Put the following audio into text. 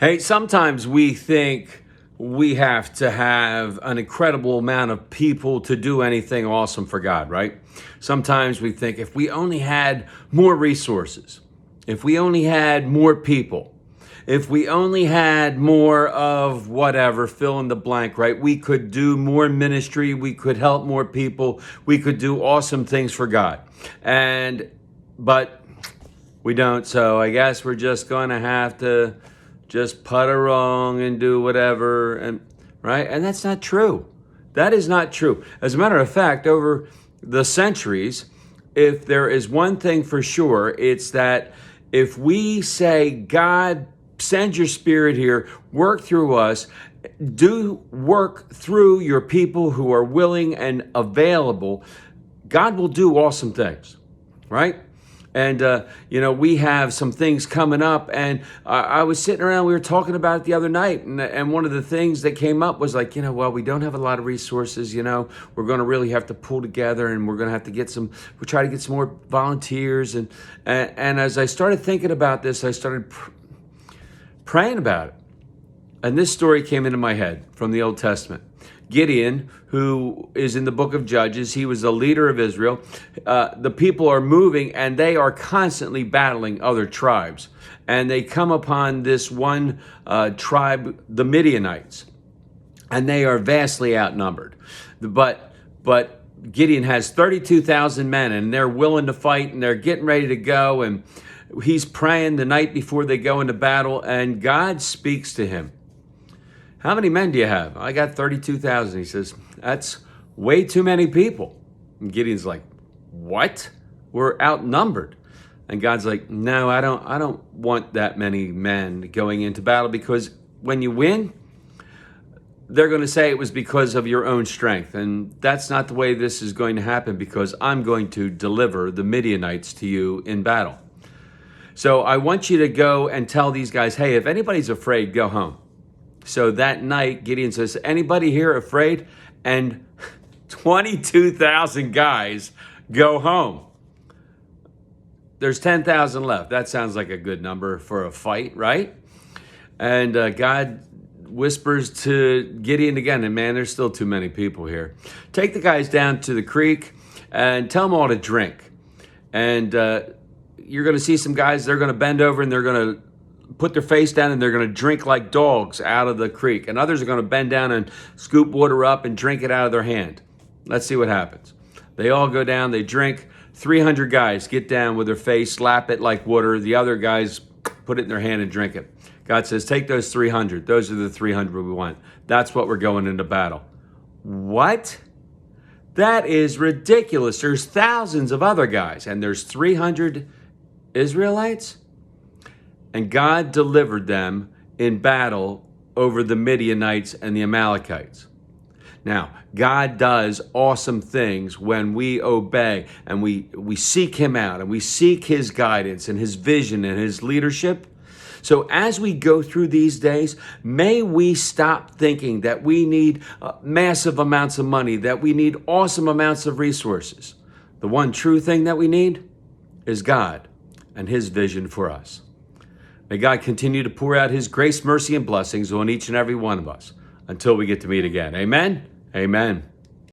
Hey, sometimes we think we have to have an incredible amount of people to do anything awesome for God, right? Sometimes we think if we only had more resources, if we only had more people, if we only had more of whatever, fill in the blank, right? We could do more ministry, we could help more people, we could do awesome things for God. But we don't, so I guess we're just going to have to just putter along and do whatever, and right? And that's not true. That is not true. As a matter of fact, over the centuries, if there is one thing for sure, it's that if we say, God, send your spirit here, work through us, do work through your people who are willing and available, God will do awesome things, right? And, we have some things coming up, and I was sitting around, we were talking about it the other night, and one of the things that came up was like, well, we don't have a lot of resources, we're going to really have to pull together, and we're going to have to we'll try to get some more volunteers. And as I started thinking about this, I started praying about it. And this story came into my head from the Old Testament. Gideon, who is in the book of Judges, he was the leader of Israel. The people are moving and they are constantly battling other tribes. And they come upon this one tribe, the Midianites, and they are vastly outnumbered. But Gideon has 32,000 men, and they're willing to fight, and they're getting ready to go. And he's praying the night before they go into battle, and God speaks to him. How many men do you have? I got 32,000. He says, that's way too many people. And Gideon's like, what? We're outnumbered. And God's like, no, I don't want that many men going into battle, because when you win, they're going to say it was because of your own strength. And that's not the way this is going to happen, because I'm going to deliver the Midianites to you in battle. So I want you to go and tell these guys, hey, if anybody's afraid, go home. So that night, Gideon says, anybody here afraid? And 22,000 guys go home. There's 10,000 left. That sounds like a good number for a fight, right? And God whispers to Gideon again, and man, there's still too many people here. Take the guys down to the creek and tell them all to drink. And you're going to see some guys, they're going to bend over and they're going to put their face down and they're going to drink like dogs out of the creek. And others are going to bend down and scoop water up and drink it out of their hand. Let's see what happens. They all go down, they drink. 300 guys get down with their face, slap it like water. The other guys put it in their hand and drink it. God says, take those 300. Those are the 300 we want. That's what we're going into battle. What? That is ridiculous. There's thousands of other guys, and there's 300 Israelites? And God delivered them in battle over the Midianites and the Amalekites. Now, God does awesome things when we obey and we seek him out and we seek his guidance and his vision and his leadership. So as we go through these days, may we stop thinking that we need massive amounts of money, that we need awesome amounts of resources. The one true thing that we need is God and his vision for us. May God continue to pour out his grace, mercy, and blessings on each and every one of us until we get to meet again. Amen? Amen.